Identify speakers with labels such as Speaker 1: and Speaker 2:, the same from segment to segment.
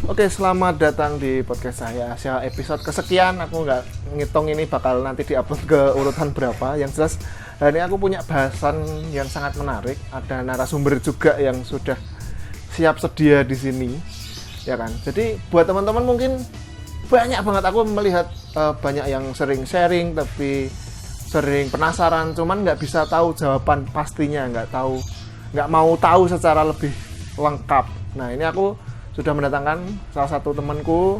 Speaker 1: Oke, selamat datang di podcast saya. Episode kesekian, aku nggak ngitung ini bakal nanti diupload ke urutan berapa. Yang jelas, hari ini aku punya bahasan yang sangat menarik. Ada narasumber juga yang sudah siap sedia di sini, ya kan? Jadi buat teman-teman mungkin banyak banget aku melihat banyak yang sering sharing, tapi sering penasaran, cuman nggak bisa tahu jawaban pastinya, nggak mau tahu secara lebih lengkap. Nah, ini aku sudah mendatangkan salah satu temanku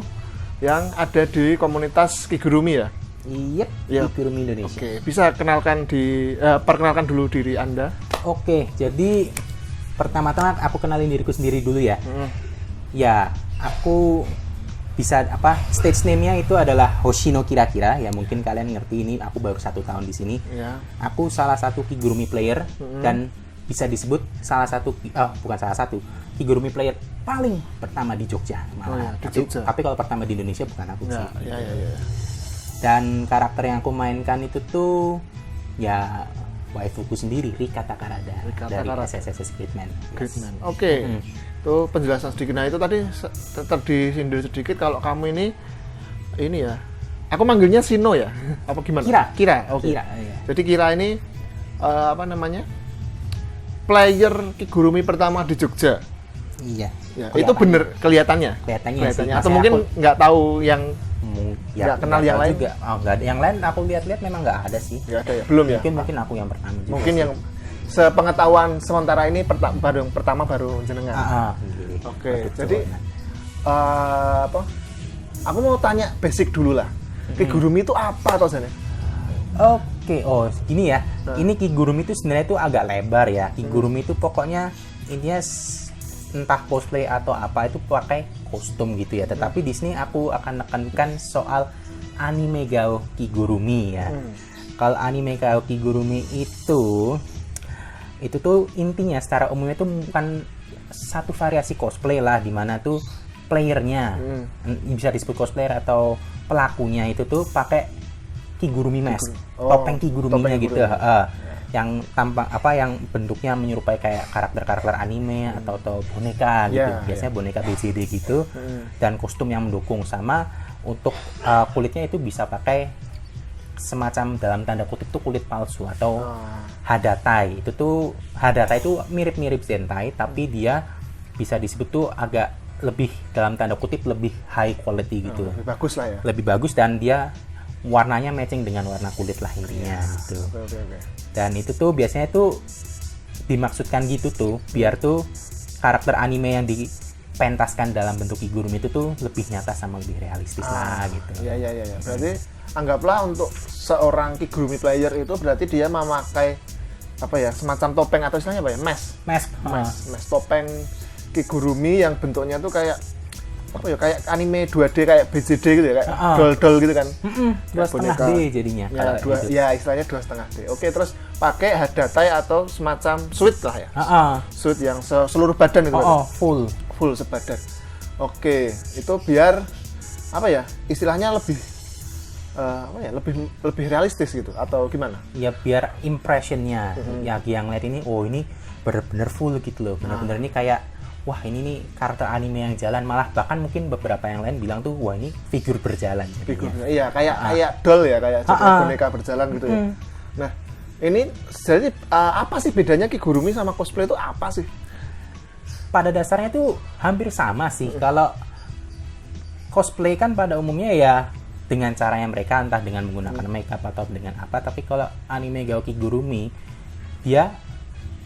Speaker 1: yang ada di komunitas Kigurumi ya.
Speaker 2: Iya, Kigurumi Indonesia.
Speaker 1: Oke, bisa perkenalkan dulu diri Anda.
Speaker 2: Oke, jadi pertama-tama aku kenalin diriku sendiri dulu ya. Ya, aku bisa stage name-nya itu adalah Hoshino Kira-Kira ya, mungkin kalian ngerti ini aku baru 1 tahun di sini.
Speaker 1: Ya.
Speaker 2: Aku salah satu Kigurumi player dan bisa disebut bukan salah satu Kigurumi player paling pertama di Jogja malah.
Speaker 1: Jogja.
Speaker 2: Tapi kalau pertama di Indonesia bukan aku sih.
Speaker 1: Ya.
Speaker 2: Dan karakter yang aku mainkan itu tuh ya waifuku sendiri, Rika Takarada dari SSS Gridman.
Speaker 1: Gridman. Oke. Itu penjelasan sedikit. Nah, itu tadi disindir sedikit kalau kamu ini ya. Aku manggilnya Sino ya. Apa gimana? Kira. Oke.
Speaker 2: Kira, iya.
Speaker 1: Jadi Kira ini player Kigurumi pertama di Jogja.
Speaker 2: Iya.
Speaker 1: Ya, itu bener kelihatannya.
Speaker 2: Sih,
Speaker 1: atau mungkin nggak tahu yang nggak kenal yang lain
Speaker 2: juga. Nggak ada yang lain. Aku lihat-lihat memang nggak ada sih.
Speaker 1: Nggak ada ya. Belum ya.
Speaker 2: Mungkin aku yang pertama juga.
Speaker 1: Mungkin yang sepengetahuan sementara ini pertama baru jenengan. Oke. Jadi aku mau tanya basic dulu lah. Kigurumi itu apa toh Zane?
Speaker 2: Oke, gini ya. Ini Kigurumi itu sebenarnya itu agak lebar ya. Kigurumi itu pokoknya intinya entah cosplay atau apa itu pakai kostum gitu ya. Tetapi di sini aku akan nekankan soal anime gao Kigurumi ya. Kalau anime gao Kigurumi itu tuh intinya secara umumnya itu bukan satu variasi cosplay lah, di mana tuh playernya bisa disebut cosplayer atau pelakunya itu tuh pakai Kigurumi mask, topeng Kiguruminya gitu. Yang tampang yang bentuknya menyerupai kayak karakter-karakter anime atau boneka gitu. Biasanya boneka BCD gitu. Dan kostum yang mendukung, sama untuk kulitnya itu bisa pakai semacam dalam tanda kutip tuh kulit palsu atau hadatai. Hadatai itu mirip-mirip zentai, tapi dia bisa disebut tuh agak lebih dalam tanda kutip lebih high quality gitu.
Speaker 1: Lebih bagus lah ya.
Speaker 2: Lebih bagus, dan dia warnanya matching dengan warna kulit lah intinya gitu.
Speaker 1: Okay.
Speaker 2: Dan itu tuh biasanya tuh dimaksudkan gitu tuh biar tuh karakter anime yang dipentaskan dalam bentuk Kigurumi itu tuh lebih nyata sama lebih realistis lah gitu.
Speaker 1: Iya. Berarti anggaplah untuk seorang Kigurumi player itu berarti dia memakai semacam topeng atau istilahnya mask topeng Kigurumi yang bentuknya tuh kayak kayak anime 2D kayak BCD gitu ya, kayak doll gitu kan.
Speaker 2: 2,5D jadinya.
Speaker 1: Ya, istilahnya 2,5D. Oke, terus pakai hadatai atau semacam suit lah ya. Suit yang seluruh badan itu. Full sebadan. Oke, itu biar istilahnya lebih lebih realistis gitu atau gimana?
Speaker 2: Ya biar impressionnya yang lihat ini ini benar-benar full gitu loh. Benar-benar ini kayak wah ini nih karakter anime yang jalan, malah bahkan mungkin beberapa yang lain bilang tuh wah ini figur berjalan.
Speaker 1: Iya, kayak doll ya, kayak boneka berjalan gitu ya. Nah, ini jadi apa sih bedanya Kigurumi sama cosplay itu apa sih?
Speaker 2: Pada dasarnya tuh hampir sama sih. Kalau cosplay kan pada umumnya ya dengan caranya mereka, entah dengan menggunakan makeup atau dengan apa, tapi kalau anime gao Kigurumi dia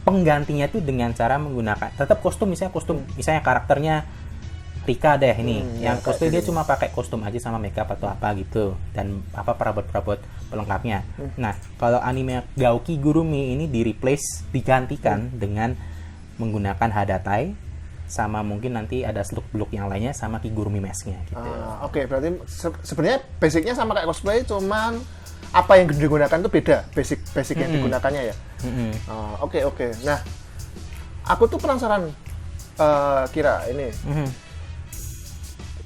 Speaker 2: penggantinya tuh dengan cara menggunakan tetap kostum, misalnya karakternya Rika deh ini, yang cosplay dia cuma pakai kostum aja sama makeup atau apa gitu, dan perabot-perabot pelengkapnya. Nah, kalau anime gao Kigurumi ini digantikan dengan menggunakan hadatai, sama mungkin nanti ada seluk-beluk yang lainnya sama Kigurumi mask-nya gitu.
Speaker 1: Oke, berarti sebenarnya basicnya sama kayak cosplay, cuman apa yang digunakan itu beda, basic yang digunakannya ya. Oke. Nah, aku tuh penasaran Kira ini.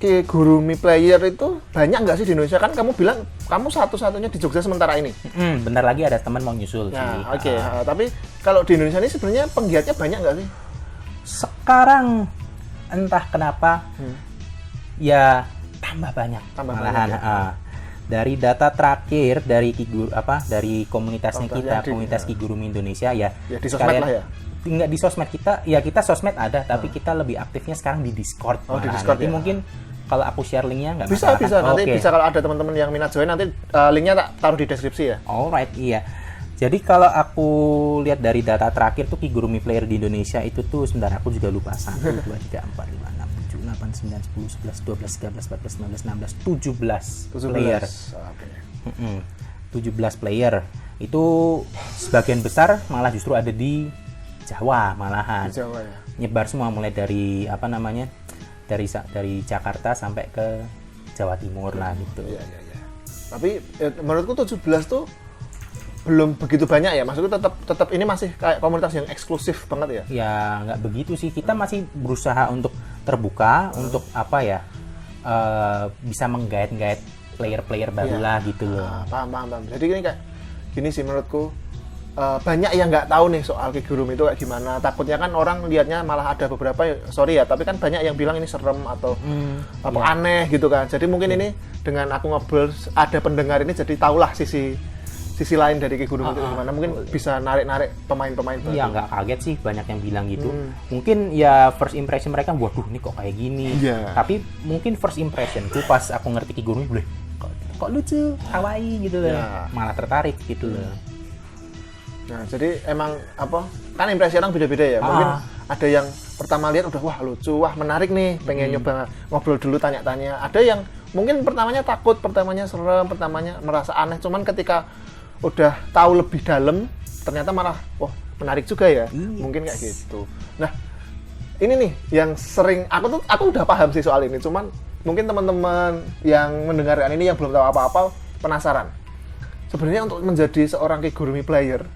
Speaker 1: Kigurumi player itu banyak nggak sih di Indonesia? Kan kamu bilang kamu satu-satunya di Jogja sementara ini.
Speaker 2: Bentar lagi ada teman mau nyusul sih.
Speaker 1: Oke. Tapi kalau di Indonesia ini sebenarnya penggiatnya banyak nggak sih?
Speaker 2: Sekarang entah kenapa ya tambah banyak malahan.
Speaker 1: banyak, ya.
Speaker 2: Dari data terakhir dari dari komunitasnya
Speaker 1: Contohnya
Speaker 2: kita, komunitas Kigurumi Indonesia ya.
Speaker 1: Ya di sosmed lah ya.
Speaker 2: Enggak di sosmed kita, ya kita sosmed ada, tapi kita lebih aktifnya sekarang di Discord.
Speaker 1: Oh, di
Speaker 2: malahan.
Speaker 1: Discord
Speaker 2: Nanti
Speaker 1: ya.
Speaker 2: mungkin kalau aku share linknya nggak
Speaker 1: Bisa,
Speaker 2: masalah,
Speaker 1: bisa.
Speaker 2: kan?
Speaker 1: Nanti
Speaker 2: Oke.
Speaker 1: bisa kalau ada teman-teman yang minat join, nanti linknya tak taruh di deskripsi ya.
Speaker 2: Alright, iya. Jadi kalau aku lihat dari data terakhir tuh Kigurumi player di Indonesia itu tuh sebentar aku juga lupa 1, 2, 3, 4, 5, 6, 7, 8, 9, 10, 11, 12, 13, 14, 15, 16, 17 player.
Speaker 1: Oke.
Speaker 2: 17 player. Itu sebagian besar malah justru ada di Jawa malahan.
Speaker 1: Di Jawa ya.
Speaker 2: Nyebar semua mulai dari dari Jakarta sampai ke Jawa Timur lah gitu.
Speaker 1: Iya. Tapi menurutku 17 tuh belum begitu banyak ya. Maksudku tetap ini masih kayak komunitas yang eksklusif banget ya.
Speaker 2: Ya nggak begitu sih. Kita masih berusaha untuk terbuka, untuk bisa menggait-gait player-player baru lah gitu loh.
Speaker 1: Paham. Jadi ini kayak gini sih menurutku, banyak yang nggak tahu nih soal Kigurumi itu kayak gimana. Takutnya kan orang lihatnya malah ada beberapa, sorry ya, tapi kan banyak yang bilang ini serem atau aneh gitu kan. Jadi mungkin ini dengan aku ngobrol ada pendengar ini jadi tahulah sisi lain dari Kigurumi itu gimana. Mungkin bisa narik pemain-pemain baru.
Speaker 2: Iya, nggak kaget sih banyak yang bilang gitu. Mungkin ya first impression mereka, waduh ini kok kayak gini.
Speaker 1: Iya.
Speaker 2: Tapi mungkin first impressionku pas aku ngerti Kigurumi, boleh kok lucu, kawaii gitu loh.
Speaker 1: Ya.
Speaker 2: Malah tertarik gitu loh.
Speaker 1: Nah, jadi emang kan impresi orang beda-beda ya. Mungkin ada yang pertama lihat udah wah lucu, wah menarik nih, pengen nyoba ngobrol dulu, tanya-tanya. Ada yang mungkin pertamanya takut, pertamanya serem, pertamanya merasa aneh, cuman ketika udah tahu lebih dalam ternyata malah wah menarik juga ya. Mungkin kayak gitu. Nah, ini nih yang sering aku udah paham sih soal ini, cuman mungkin teman-teman yang mendengarkan ini yang belum tahu apa-apa penasaran. Sebenarnya untuk menjadi seorang Kigurumi player,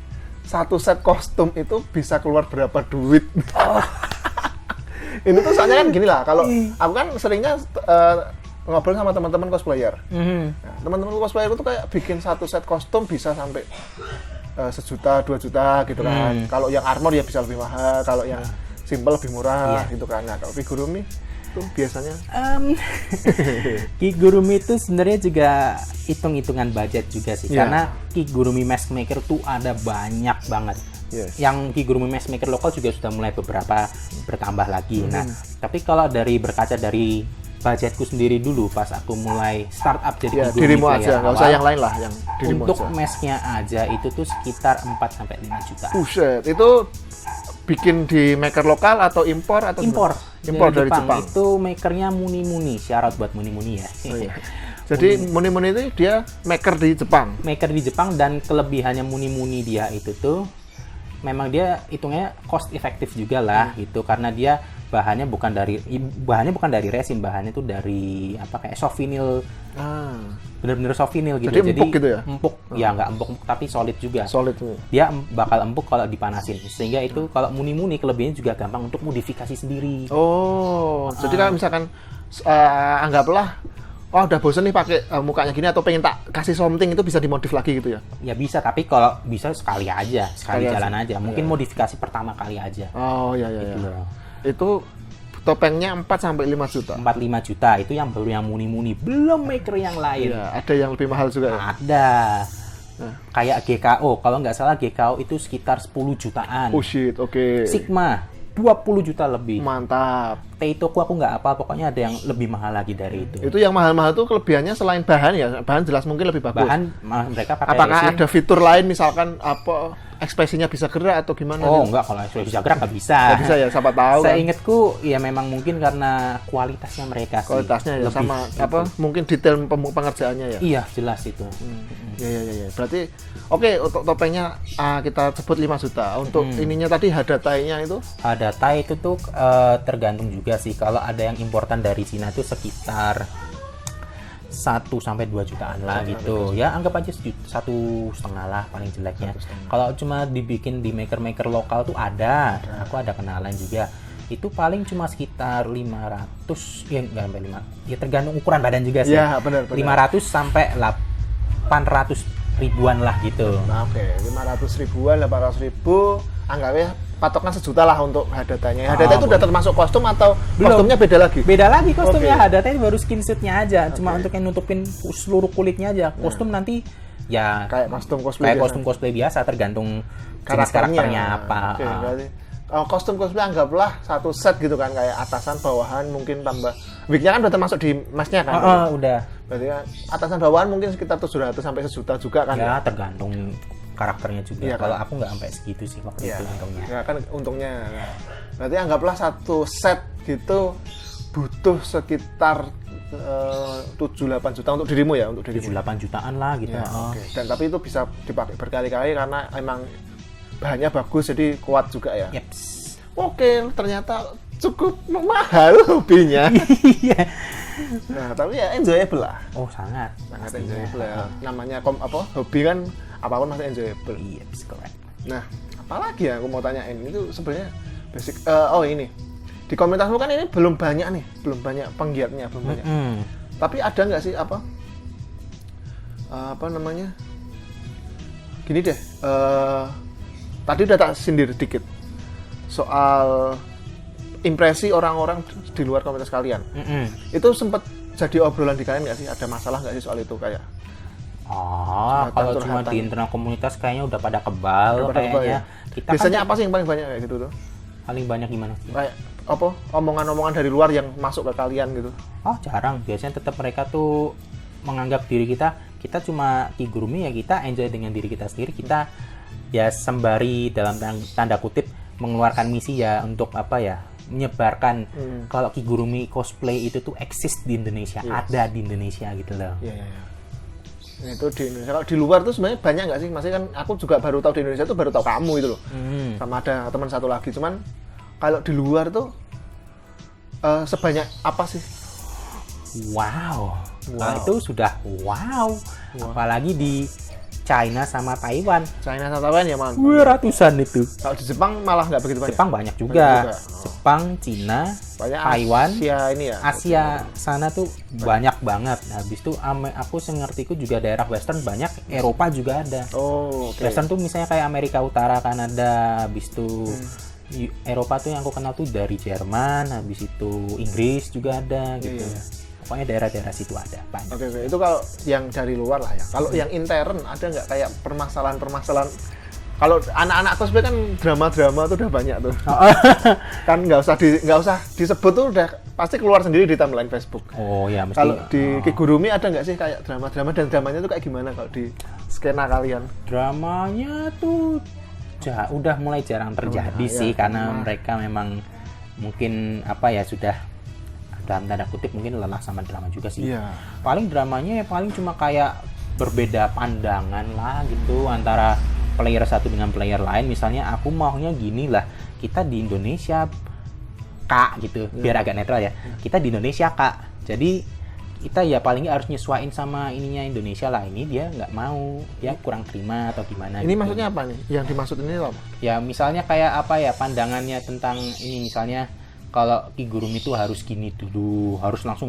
Speaker 1: satu set kostum itu bisa keluar berapa duit? Ini tuh soalnya kan gini lah, kalau aku kan seringnya ngobrol sama teman-teman cosplayer. Nah, teman-teman cosplayer itu kayak bikin satu set kostum bisa sampai 1 juta, 2 juta gitu kan. Kalau yang armor ya bisa lebih mahal, kalau yang simple lebih murah gitu kan. Nah, kalau Kigurumi itu biasanya
Speaker 2: Kigurumi itu sebenarnya juga hitung-hitungan budget juga sih.
Speaker 1: Yeah.
Speaker 2: Karena Kigurumi Mask Maker tuh ada banyak banget.
Speaker 1: Yes.
Speaker 2: Yang Kigurumi Mask Maker lokal juga sudah mulai beberapa bertambah lagi. Nah, tapi kalau berkaca dari budgetku sendiri dulu pas aku mulai startup jadi Kigurumi
Speaker 1: dirimu
Speaker 2: player
Speaker 1: aja, nggak usah yang lain lah, yang dirimu
Speaker 2: untuk
Speaker 1: aja.
Speaker 2: masknya aja itu tuh sekitar 4-5 juta.
Speaker 1: Buset, itu bikin di maker lokal atau impor atau
Speaker 2: Impor
Speaker 1: dari Jepang.
Speaker 2: Itu makernya Muni, syarat buat Muni ya.
Speaker 1: Oh, iya. Jadi Muni itu dia maker di Jepang.
Speaker 2: Maker di Jepang, dan kelebihannya Muni dia itu tuh memang dia hitungnya cost efektif juga lah gitu, karena dia bahannya bukan dari resin, bahannya tuh dari kayak soft vinyl. Bener-bener soft vinyl gitu.
Speaker 1: Jadi empuk gitu ya?
Speaker 2: Empuk, ya nggak empuk tapi solid juga.
Speaker 1: Solid tuh.
Speaker 2: Dia bakal empuk kalau dipanasin, sehingga itu kalau Muni kelebihannya juga gampang untuk modifikasi sendiri.
Speaker 1: Oh, jadi kalau misalkan anggaplah udah bosen nih pakai mukanya gini atau pengen tak kasih something, itu bisa dimodif lagi gitu ya?
Speaker 2: Ya bisa, tapi kalau bisa sekali jalan aja. Mungkin
Speaker 1: Ya.
Speaker 2: modifikasi pertama kali aja.
Speaker 1: Oh iya.
Speaker 2: Gitu loh.
Speaker 1: Itu topengnya 4-5 juta.
Speaker 2: 4-5 juta itu yang baru yang Muni, belum maker yang lain.
Speaker 1: Iya, ada yang lebih mahal juga ya?
Speaker 2: Ada. Kayak GKO, kalau nggak salah GKO itu sekitar 10 jutaan.
Speaker 1: Oh shit, oke.
Speaker 2: Sigma 20 juta lebih.
Speaker 1: Mantap.
Speaker 2: Teitoku aku nggak apa, pokoknya ada yang lebih mahal lagi dari itu.
Speaker 1: Itu yang mahal-mahal tuh kelebihannya selain bahan ya? Bahan jelas mungkin lebih bagus.
Speaker 2: Mereka pakai
Speaker 1: Apakah
Speaker 2: resin.
Speaker 1: ada fitur lain, misalkan ekspresinya bisa gerak atau gimana?
Speaker 2: Oh enggak, kalau ekspresi bisa gerak nggak bisa.
Speaker 1: Nggak bisa ya, siapa tahu kan.
Speaker 2: Seingatku ya memang mungkin karena kualitasnya mereka sih.
Speaker 1: Kualitasnya ya,
Speaker 2: Lebih,
Speaker 1: sama
Speaker 2: gitu.
Speaker 1: mungkin detail pengerjaannya ya?
Speaker 2: Iya, jelas itu.
Speaker 1: Ya. Berarti oke, untuk topengnya kita sebut 5 juta. Untuk ininya tadi hadatai-nya itu?
Speaker 2: Hadatai itu tuh tergantung juga sih. Kalau ada yang importan dari Cina itu sekitar 1-2 jutaan lah gitu. Ya anggap aja 1,5 lah paling jeleknya. Kalau cuma dibikin di maker lokal tuh ada. Aku ada kenalan juga. Itu paling cuma sekitar 500, ya nggak sampai 5. Ya tergantung ukuran badan juga sih.
Speaker 1: Ya, benar.
Speaker 2: 500 sampai 800 ribuan lah gitu.
Speaker 1: Nah, oke, 500 ribuan, 800 ribu, anggapnya patokan 1 juta lah untuk Hadata-nya. Hadata itu udah
Speaker 2: boleh.
Speaker 1: termasuk kostum atau
Speaker 2: Belum.
Speaker 1: kostumnya beda lagi?
Speaker 2: Beda lagi kostumnya.
Speaker 1: Oke.
Speaker 2: Hadata itu baru skin suitnya aja, cuma
Speaker 1: Oke.
Speaker 2: untuk yang nutupin seluruh kulitnya aja. Kostum nanti ya
Speaker 1: Kayak kostum cosplay
Speaker 2: kayak
Speaker 1: biasa.
Speaker 2: kostum cosplay biasa, tergantung jenis karakternya apa.
Speaker 1: Oke, berarti kostum cosplay anggaplah 1 set gitu kan, kayak atasan bawahan mungkin tambah wignya kan udah termasuk di masnya kan.
Speaker 2: Udah.
Speaker 1: Berarti kan atasan bawahan mungkin sekitar 700 sampai 1 juta juga kan.
Speaker 2: Ya tergantung karakternya juga.
Speaker 1: Iya,
Speaker 2: Kalau
Speaker 1: kan?
Speaker 2: aku nggak sampai segitu sih waktu
Speaker 1: Iya.
Speaker 2: itu untungnya.
Speaker 1: Ya kan untungnya. Berarti anggaplah 1 set gitu butuh sekitar 7-8 juta untuk dirimu ya, untuk dirimu.
Speaker 2: 7-8 jutaan lah gitu.
Speaker 1: Ya, oke. Dan tapi itu bisa dipakai berkali-kali karena emang bahannya bagus jadi kuat juga ya.
Speaker 2: Yeps.
Speaker 1: Oke, ternyata cukup mahal hobinya.
Speaker 2: Iya.
Speaker 1: Nah, tapi ya enjoyable lah.
Speaker 2: Oh sangat.
Speaker 1: Sangat
Speaker 2: Pastinya.
Speaker 1: enjoyable ya. Namanya hobi kan apapun masih enjoyable.
Speaker 2: Iya, correct.
Speaker 1: Nah, apalagi ya aku mau tanyain itu sebenarnya basic. Ini di komunitasmu kan ini belum banyak penggiatnya, belum banyak. Tapi ada nggak sih apa namanya? Gini deh, tadi udah tak sindir dikit soal impresi orang-orang di luar komunitas kalian. Itu sempat jadi obrolan di kalian nggak sih? Ada masalah nggak sih soal itu kayak?
Speaker 2: Kalau cuma
Speaker 1: curhatan.
Speaker 2: di internal komunitas kayaknya udah pada kebal
Speaker 1: Udah pada kebal,
Speaker 2: kayaknya.
Speaker 1: ya?
Speaker 2: Kita
Speaker 1: Biasanya
Speaker 2: kan
Speaker 1: apa sih yang paling banyak kayak gitu tuh?
Speaker 2: paling banyak gimana sih?
Speaker 1: Kayak apa? Omongan-omongan dari luar yang masuk ke kalian gitu.
Speaker 2: Oh jarang, biasanya tetap mereka tuh menganggap diri kita cuma kigurumi ya, kita enjoy dengan diri kita sendiri, kita ya sembari dalam tanda kutip mengeluarkan misi ya untuk apa ya, menyebarkan kalau kigurumi cosplay itu tuh eksis di Indonesia,
Speaker 1: Yes.
Speaker 2: ada di Indonesia gitu loh.
Speaker 1: Iya. Nah, itu di Indonesia. Kalau di luar tuh sebenarnya banyak nggak sih? Maksudnya kan aku juga baru tahu di Indonesia tuh baru tahu kamu itu loh. Sama ada teman satu lagi. Cuman kalau di luar tuh sebanyak apa sih?
Speaker 2: Wow. Nah, itu sudah wow. Apalagi di China sama Taiwan.
Speaker 1: China sama Taiwan ya man.
Speaker 2: Ratusan itu.
Speaker 1: Kalau di Jepang malah nggak begitu banyak.
Speaker 2: Jepang banyak juga.
Speaker 1: Banyak juga. Oh.
Speaker 2: Jepang, Cina,
Speaker 1: Banyak
Speaker 2: Taiwan,
Speaker 1: Asia ini ya.
Speaker 2: Asia sana tuh banyak banget. Habis itu aku sengertiku juga daerah Western banyak, Eropa juga ada.
Speaker 1: Oh, oke.
Speaker 2: Western tuh misalnya kayak Amerika Utara, Kanada, habis itu Eropa tuh yang aku kenal tuh dari Jerman, habis itu Inggris juga ada gitu.
Speaker 1: Iya.
Speaker 2: Pokoknya daerah-daerah situ ada banyak.
Speaker 1: Oke. Itu kalau yang dari luar lah ya. Kalau yang intern ada nggak kayak permasalahan-permasalahan? Kalau anak-anak cosplay kan drama-drama tuh udah banyak tuh. Kan nggak usah disebut tuh udah pasti keluar sendiri di timeline Facebook.
Speaker 2: Oh ya mesti.
Speaker 1: Kalau di Kigurumi ada nggak sih kayak drama-drama, dan dramanya tuh kayak gimana kalau di skena kalian?
Speaker 2: Dramanya tuh udah mulai jarang terjadi
Speaker 1: ya,
Speaker 2: sih karena mereka memang mungkin apa ya sudah dalam tanda kutip mungkin lelah sama drama juga sih.
Speaker 1: Iya.
Speaker 2: Paling dramanya ya paling cuma kayak berbeda pandangan lah gitu antara player satu dengan player lain. Misalnya aku maunya gini lah, kita di Indonesia Kak gitu, biar agak netral ya. Kita di Indonesia Kak, jadi kita ya paling nggak harus nyesuaiin sama ininya Indonesia lah. Ini dia nggak mau, dia kurang terima atau gimana.
Speaker 1: Ini
Speaker 2: gitu.
Speaker 1: maksudnya apa nih? Yang dimaksud ini apa?
Speaker 2: Ya misalnya kayak apa ya pandangannya tentang ini, misalnya kalau kigurumi itu harus gini dulu, harus langsung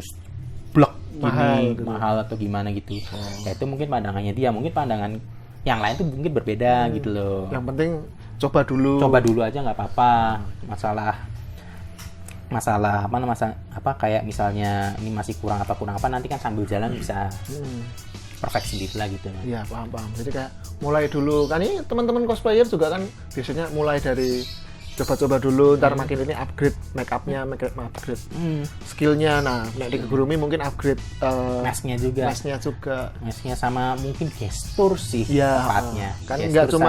Speaker 2: blok gini, mahal atau gimana gitu. Ya itu mungkin pandangannya dia, mungkin pandangan yang lain tuh mungkin berbeda gitu loh.
Speaker 1: Yang penting coba dulu
Speaker 2: Aja nggak apa-apa. Masalah apa kayak misalnya ini masih kurang apa nanti kan sambil jalan bisa perfect sendiri lah gitu.
Speaker 1: Iya, paham. Jadi kayak mulai dulu kan ini teman-teman cosplayer juga kan biasanya mulai dari coba-coba dulu, ntar makin ini upgrade make upnya, upgrade skillnya. Nah, di Kigurumi mungkin upgrade
Speaker 2: Masknya juga. Masknya sama mungkin gestur sih tepatnya.
Speaker 1: Kan
Speaker 2: Gestur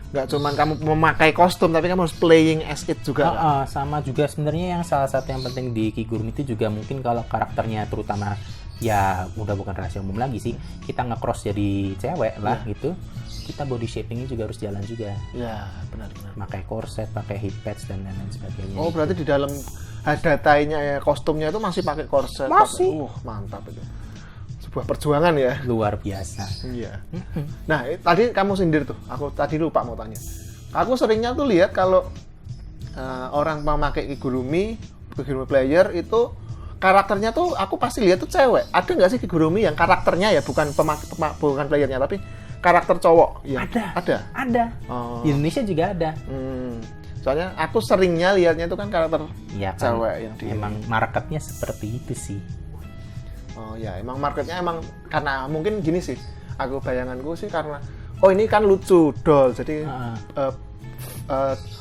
Speaker 1: nggak cuman kamu memakai kostum, tapi kamu harus playing as it juga.
Speaker 2: Sama juga sebenarnya yang salah satu yang penting di Kigurumi itu juga mungkin kalau karakternya terutama ya udah bukan rahasia umum lagi sih, kita nge-cross jadi cewek lah gitu. Kita body shapingnya juga harus jalan juga.
Speaker 1: Ya, benar.
Speaker 2: Pakai korset, pakai hip pads dan lain sebagainya.
Speaker 1: Oh, berarti di dalam datainya ya kostumnya itu masih pakai korset.
Speaker 2: Masih.
Speaker 1: Mantap itu. Sebuah perjuangan ya.
Speaker 2: Luar biasa.
Speaker 1: Iya. Nah, tadi kamu sindir tuh. Aku tadi lupa mau tanya. Aku seringnya tuh lihat kalau orang memakai Kigurumi player itu karakternya tuh aku pasti lihat tuh cewek. Ada nggak sih Kigurumi yang karakternya ya bukan bukan playernya tapi karakter cowok? Ya, ada.
Speaker 2: Oh. Di Indonesia juga ada.
Speaker 1: Soalnya aku seringnya lihatnya itu kan karakter
Speaker 2: Iya kan,
Speaker 1: cewek yang di
Speaker 2: emang marketnya seperti itu sih.
Speaker 1: Oh ya, emang marketnya emang karena mungkin gini sih. Aku bayanganku sih karena oh ini kan lucu doll, jadi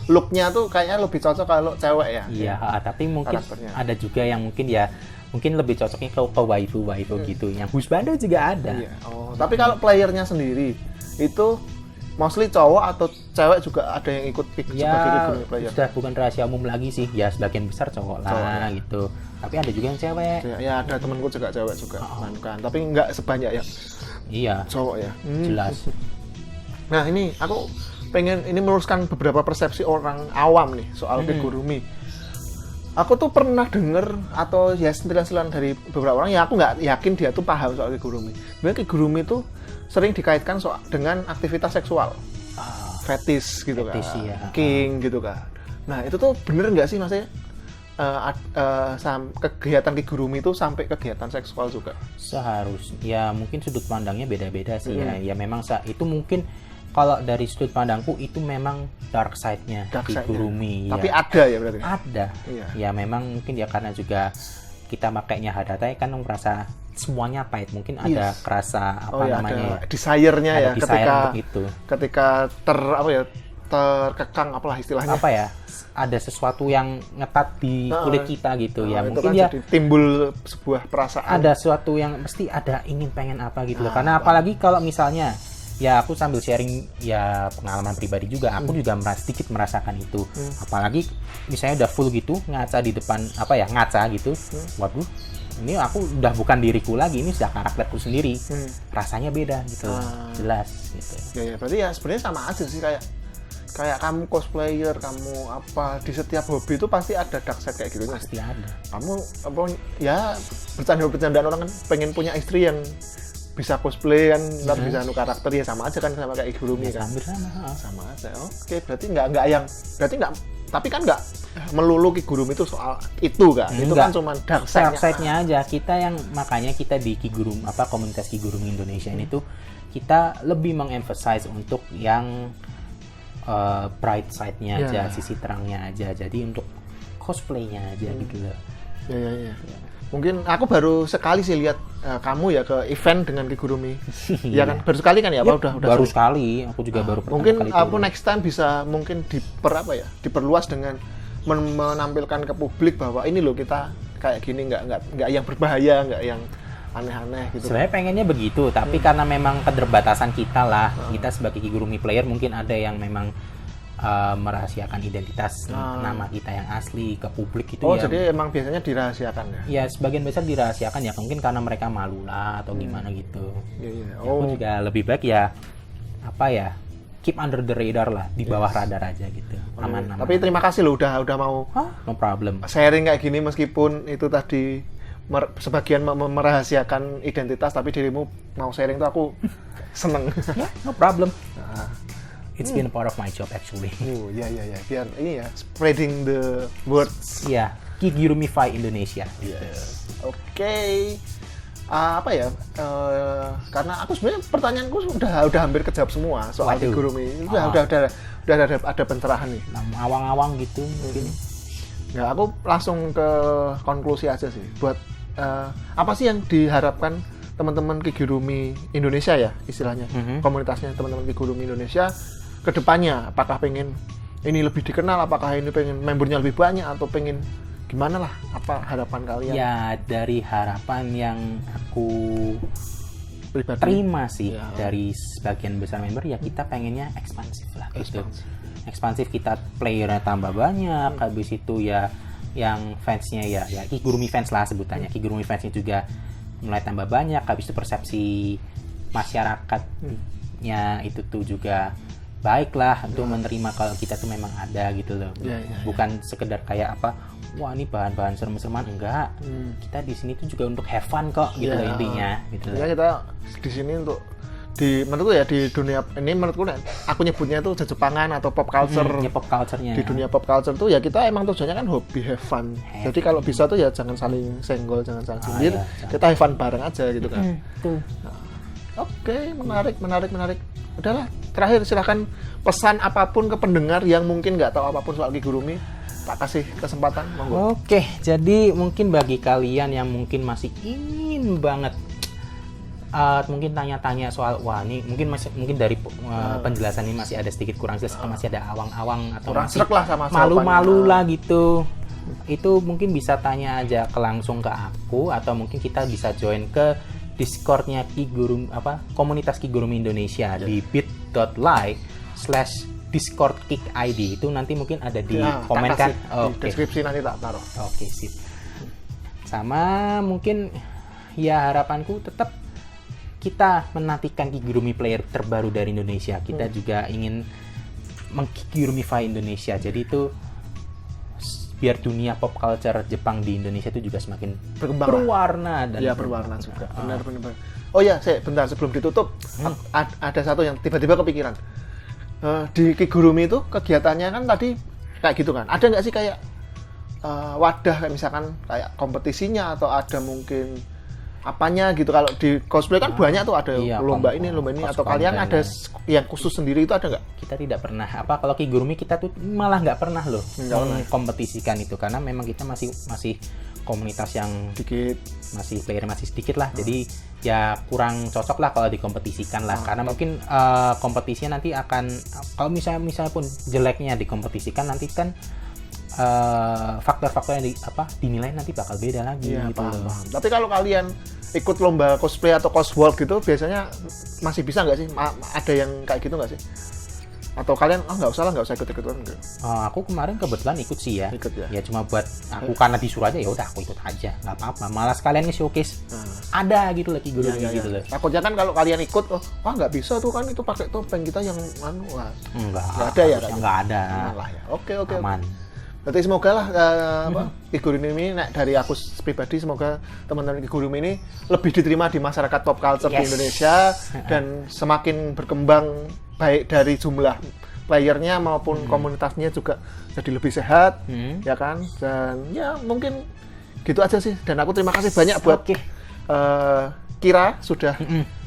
Speaker 1: looknya tuh kayaknya lebih cocok kalau cewek ya.
Speaker 2: Iya, tapi mungkin
Speaker 1: karakternya.
Speaker 2: ada juga yang mungkin lebih cocoknya ke waifu gitu. Yang husbando juga ada.
Speaker 1: Iya. Oh, tapi kalau playernya sendiri itu mostly cowok atau cewek juga ada yang ikut sebagai Kigurumi player?
Speaker 2: Sudah bukan rahasia umum lagi sih. Ya sebagian besar cowok lah gitu. Tapi ada juga yang cewek.
Speaker 1: Ya ada temanku juga cewek juga kan. Tapi nggak sebanyak yang
Speaker 2: Iya.
Speaker 1: cowok ya.
Speaker 2: Jelas.
Speaker 1: Nah ini aku pengen ini meluruskan beberapa persepsi orang awam nih soal Kigurumi. Aku tuh pernah denger atau ya sentilan-sentilan dari beberapa orang ya aku nggak yakin dia tuh paham soal Kigurumi. Sebenarnya Kigurumi tuh sering dikaitkan dengan aktivitas seksual, fetish gitu
Speaker 2: Fetish,
Speaker 1: kan,
Speaker 2: ya.
Speaker 1: king gitu kan. Nah itu tuh bener nggak sih maksudnya kegiatan Kigurumi itu sampai kegiatan seksual juga?
Speaker 2: Seharusnya ya mungkin sudut pandangnya beda-beda sih ya. Ya memang itu mungkin kalau dari sudut pandangku itu memang dark side-nya Kigurumi.
Speaker 1: Tapi
Speaker 2: ya.
Speaker 1: ada ya berarti?
Speaker 2: Ada.
Speaker 1: Iya.
Speaker 2: Ya memang mungkin ya karena juga kita makainya hadatai kan merasa semuanya pahit. Mungkin ada kerasa namanya
Speaker 1: ada desire-nya
Speaker 2: ada
Speaker 1: ya
Speaker 2: desire untuk itu.
Speaker 1: Ketika terkekang apalah istilahnya.
Speaker 2: Apa ya? Ada sesuatu yang ngetat di kulit kita gitu ya.
Speaker 1: Itu
Speaker 2: Mungkin
Speaker 1: kan
Speaker 2: ya
Speaker 1: jadi timbul sebuah perasaan.
Speaker 2: ada sesuatu yang mesti ada ingin pengen apa gitu loh. Karena apalagi kalau misalnya ya aku sambil sharing ya pengalaman pribadi juga, aku juga sedikit merasakan itu. Apalagi misalnya udah full gitu ngaca di depan ngaca gitu. Waduh, ini aku udah bukan diriku lagi, ini sudah karakterku sendiri. Rasanya beda gitu. Jelas gitu.
Speaker 1: Ya berarti ya sebenarnya sama aja sih kayak kamu cosplayer, kamu apa di setiap hobi itu pasti ada dark side kayak gitu.
Speaker 2: Pasti ada.
Speaker 1: Kamu ya bercandaan orang kan pengen punya istri yang bisa cosplay kan, ntar bisa anu karakter ya sama aja kan sama kayak Kigurumi kan. Sama aja. Oke, berarti nggak tapi kan nggak melulu Kigurumi itu soal itu kan. Itu kan cuma dark
Speaker 2: side-nya aja. Kita yang makanya kita di Kigurumi komunitas Kigurumi Indonesia ini tuh kita lebih mengemphasize untuk yang bright side-nya aja, sisi terangnya aja. Jadi untuk cosplaynya aja gitu loh.
Speaker 1: Ya. Mungkin aku baru sekali sih lihat kamu ya ke event dengan Kigurumi. Ya kan baru sekali kan ya? Apa udah
Speaker 2: baru sekali. Aku juga baru pertama
Speaker 1: mungkin
Speaker 2: kali.
Speaker 1: Mungkin aku next time bisa mungkin diperluas dengan menampilkan ke publik bahwa ini loh kita kayak gini nggak yang berbahaya, nggak yang aneh-aneh gitu.
Speaker 2: Sebenarnya pengennya begitu, tapi karena memang keterbatasan kita lah, kita sebagai Kigurumi player mungkin ada yang memang merahasiakan identitas nama kita yang asli ke publik itu ya.
Speaker 1: Jadi emang biasanya dirahasiakan ya?
Speaker 2: Ya sebagian besar dirahasiakan ya, mungkin karena mereka malu lah atau gimana gitu.
Speaker 1: Iya.
Speaker 2: Aku juga lebih baik ya keep under the radar lah, di bawah radar aja gitu. Aman.
Speaker 1: Tapi terima kasih loh udah mau
Speaker 2: no problem.
Speaker 1: Sharing kayak gini meskipun itu tadi sebagian merahasiakan identitas, tapi dirimu mau sharing tuh aku seneng.
Speaker 2: No problem. It's been a part of my job actually.
Speaker 1: Ya. Biar ini ya, spreading the words.
Speaker 2: Iya, Kigurumify Indonesia.
Speaker 1: Yes. Oke. Karena aku sebenarnya pertanyaanku udah hampir kejawab semua soal Kigurumi. Udah ada pencerahan nih.
Speaker 2: Awang-awang gitu mungkin.
Speaker 1: Ya, aku langsung ke konklusi aja sih. Buat apa sih yang diharapkan teman-teman Kigurumi Indonesia ya istilahnya, komunitasnya teman-teman Kigurumi Indonesia kedepannya, apakah pengen ini lebih dikenal, apakah ini pengen membernya lebih banyak atau pengen gimana lah, apa harapan kalian?
Speaker 2: Ya dari harapan yang aku pribadi terima sih dari sebagian besar member ya kita pengennya ekspansif lah gitu. Ekspansif kita playernya tambah banyak, habis itu ya yang fansnya ya Kigurumi fans lah sebutannya. Kigurumi fansnya juga mulai tambah banyak, habis itu persepsi masyarakatnya itu tuh juga baiklah untuk menerima kalau kita tuh memang ada gitu loh. Bukan sekedar kayak wah ini bahan-bahan serem-sereman, enggak. Kita di sini tuh juga untuk have fun kok gitu loh intinya gitu.
Speaker 1: Ya kita di sini untuk menurutku ya di dunia ini menurutku aku nyebutnya itu Jepangan atau pop culture.
Speaker 2: Pop culture-nya.
Speaker 1: Di dunia pop culture tuh ya kita emang tujuannya kan hobi have fun. Jadi kalau bisa tuh ya jangan saling senggol, jangan saling sindir. Kita have fun bareng aja gitu kan.
Speaker 2: Tuh.
Speaker 1: Oke, menarik. udahlah, terakhir silahkan pesan apapun ke pendengar yang mungkin nggak tahu apapun soal kigurumi. Tak kasih kesempatan, monggo.
Speaker 2: Oke, jadi mungkin bagi kalian yang mungkin masih ingin banget mungkin tanya-tanya soal wah ini mungkin dari penjelasan ini masih ada sedikit kurang jelas atau masih ada awang-awang atau
Speaker 1: Kurang
Speaker 2: masih
Speaker 1: srek lah sama
Speaker 2: malu-malu lah gitu. Itu mungkin bisa tanya aja langsung ke aku atau mungkin kita bisa join ke Discord-nya komunitas Kigurumi Indonesia di bit.ly/discordkikid. Itu nanti mungkin ada di komen kan.
Speaker 1: Di deskripsi nanti tak taruh.
Speaker 2: Oke, sip. Sama mungkin ya harapanku tetap kita menantikan Kigurumi player terbaru dari Indonesia. Kita juga ingin mengkigurumify Indonesia. Jadi itu biar dunia pop culture Jepang di Indonesia itu juga semakin
Speaker 1: Berkembang
Speaker 2: berwarna dan
Speaker 1: berwarna juga. Benar. Oh ya, bentar sebelum ditutup, ada satu yang tiba-tiba kepikiran. Di Kigurumi itu kegiatannya kan tadi kayak gitu kan. Ada nggak sih kayak wadah kayak misalkan kayak kompetisinya atau ada mungkin apanya gitu? Kalau di cosplay kan banyak tuh, ada lomba ini atau kalian ada yang khusus sendiri itu ada nggak?
Speaker 2: Kita tidak pernah kalau Kigurumi kita tuh malah nggak pernah loh mengkompetisikan itu karena memang kita masih komunitas yang
Speaker 1: Dikit.
Speaker 2: masih player masih sedikit lah, jadi ya kurang cocok lah kalau dikompetisikan lah karena mungkin kompetisinya nanti akan kalau misalnya pun jeleknya dikompetisikan nanti kan faktor-faktor yang dinilai nanti bakal beda lagi gitu.
Speaker 1: Paham. Tapi kalau kalian ikut lomba cosplay atau cosworld gitu biasanya masih bisa nggak sih? Ada yang kayak gitu nggak sih? Atau kalian nggak usah ikut-ikutan gitu?
Speaker 2: Aku kemarin kebetulan ikut sih ya.
Speaker 1: Ikut ya?
Speaker 2: Ya cuma buat aku karena disuruh aja ya udah aku ikut aja, nggak apa-apa. Malah sekalian showcase ada gitu lagi Kigurumi gitu loh.
Speaker 1: Takutnya kan kalau kalian ikut, nggak bisa tuh kan itu pakai topeng kita yang
Speaker 2: Enggak
Speaker 1: ada ya?
Speaker 2: Nggak ada.
Speaker 1: Ya. Oke.
Speaker 2: Aman.
Speaker 1: Berarti semoga lah Kigurumi ini dari aku pribadi, semoga teman-teman Kigurumi ini lebih diterima di masyarakat pop culture di Indonesia dan semakin berkembang baik dari jumlah playernya maupun komunitasnya juga jadi lebih sehat, ya kan? Dan ya mungkin gitu aja sih. Dan aku terima kasih banyak buat Kira sudah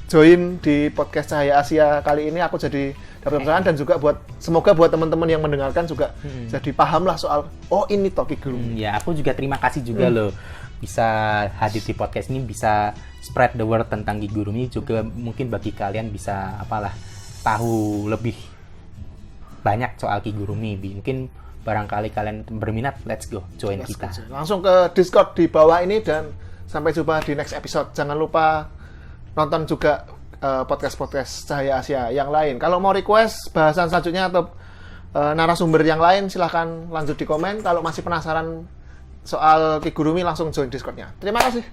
Speaker 1: join di podcast Cahaya Asia kali ini. Aku jadi dapat pencerahan dan juga semoga buat teman-teman yang mendengarkan juga jadi paham lah soal ini toh Kigurumi.
Speaker 2: Ya, aku juga terima kasih juga loh bisa hadir di podcast ini, bisa spread the word tentang Kigurumi, juga mungkin bagi kalian bisa tahu lebih banyak soal Kigurumi. Mungkin barangkali kalian berminat, let's go join kita.
Speaker 1: Langsung ke Discord di bawah ini dan sampai jumpa di next episode. Jangan lupa nonton juga podcast-podcast Cahaya Asia yang lain. Kalau mau request bahasan selanjutnya atau narasumber yang lain, silahkan lanjut di komen. Kalau masih penasaran soal Kigurumi, langsung join Discord-nya. Terima kasih.